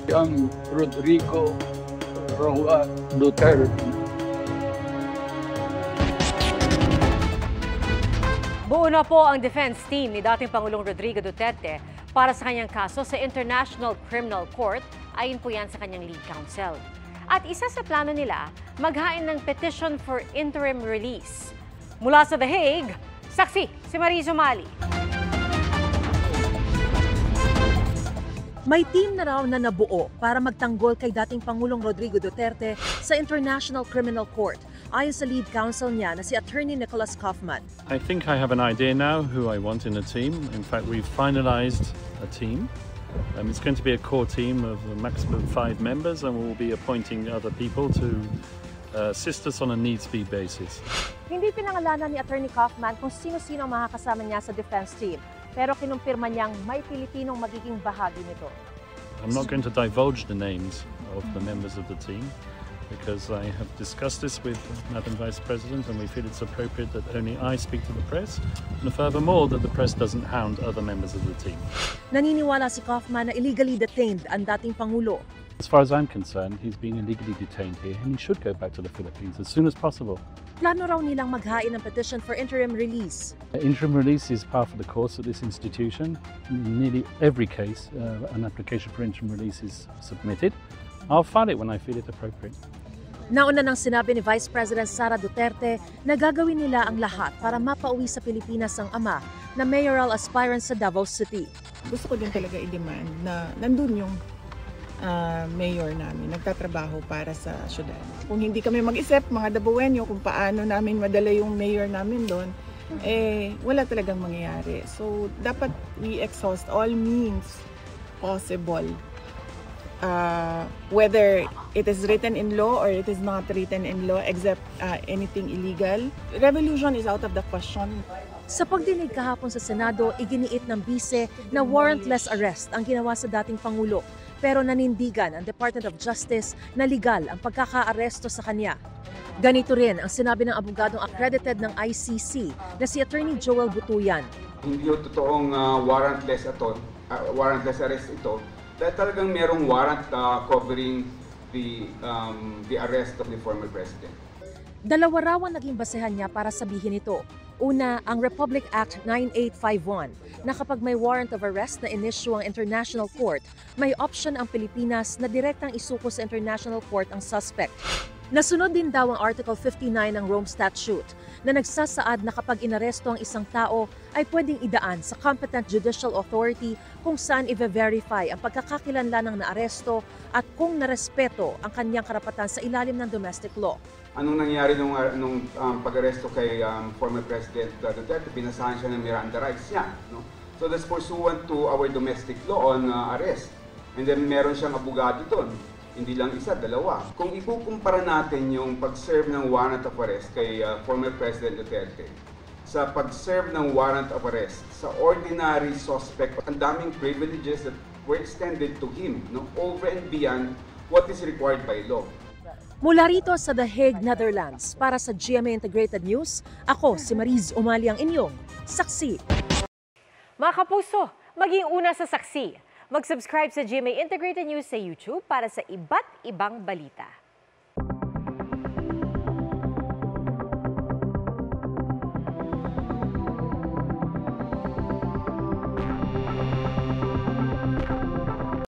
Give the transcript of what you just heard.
Young Rodrigo Roa Duterte. Buo na po ang defense team ni dating Pangulong Rodrigo Duterte para sa kanyang kaso sa International Criminal Court, ayon po yan sa kanyang lead counsel. At isa sa plano nila, maghain ng petition for interim release. Mula sa The Hague, saksi si Mariz Umali. May team na raw na nabuo para magtanggol kay dating Pangulong Rodrigo Duterte sa International Criminal Court, ayon sa lead counsel niya na si Attorney Nicholas Kaufman. I think I have an idea now who I want in a team. In fact, we've finalized a team. It's going to be a core team of a maximum 5 members, and we'll be appointing other people to assist us on a needs-be basis. Hindi pinangalanan ni Attorney Kaufman kung sino-sino ang makakasama niya sa defense team, pero kinumpirma niyang may Pilipinong magiging bahagi nito. I'm not going to divulge the names of the members of the team because I have discussed this with Madam Vice President, and we feel it's appropriate that only I speak to the press, and furthermore that the press doesn't hound other members of the team. Naniniwala si Kaufman na illegally detained ang dating Pangulo. As far as I'm concerned, he's been illegally detained here and he should go back to the Philippines as soon as possible. Plano raw nilang maghain ng petition for interim release. Interim release is par for the course at this institution. In nearly every case, an application for interim release is submitted. I'll file it when I feel it appropriate. Nauna nang sinabi ni Vice President Sara Duterte na gagawin nila ang lahat para mapauwi sa Pilipinas ang ama na mayoral aspirant sa Davao City. Gusto ko din talaga i-demand na nandun yung mayor namin, nagtatrabaho para sa syudad. Kung hindi kami mag-isip, mga Dabawenyo, kung paano namin madala yung mayor namin doon, wala talagang mangyayari. So, dapat we exhaust all means possible. Whether it is written in law or it is not written in law, except anything illegal. Revolution is out of the question. Sa pagdinig kahapon sa Senado, iginiit ng bise na warrantless arrest ang ginawa sa dating Pangulo. Pero nanindigan ang Department of Justice na legal ang pagkaka-aresto sa kanya. Ganito rin ang sinabi ng abogadong accredited ng ICC na si Attorney Joel Butuyan. Hindi yung totoong warrantless arrest ito, dahil talagang merong warrant covering the arrest of the former president. Dalawa raw ang naging basehan niya para sabihin ito. Una, ang Republic Act 9851 na kapag may warrant of arrest na inisyu ang International Court, may option ang Pilipinas na direktang isuko sa International Court ang suspect. Nasunod din daw ang Article 59 ng Rome Statute na nagsasaad na kapag inaresto ang isang tao ay pwedeng idaan sa competent judicial authority kung saan i-verify ang pagkakakilanlan ng naaresto at kung narespeto ang kanyang karapatan sa ilalim ng domestic law. Anong nangyari nung pag-aresto kay former President Duterte? Pinasahan siya ng Miranda rights niya. No? So that's pursuant to our domestic law on arrest. And then meron siyang abogado doon. Hindi lang isa, dalawa. Kung ikukumpara natin yung pag-serve ng warrant of arrest kay former President Duterte sa pag-serve ng warrant of arrest sa ordinary suspect, ang daming privileges that were extended to him, no? Over and beyond what is required by law. Mula rito sa The Hague, Netherlands, para sa GMA Integrated News, ako si Mariz Umali ang inyong saksi. Mga kapuso, maging una sa saksi. Mag-subscribe sa GMA Integrated News sa YouTube para sa iba't ibang balita.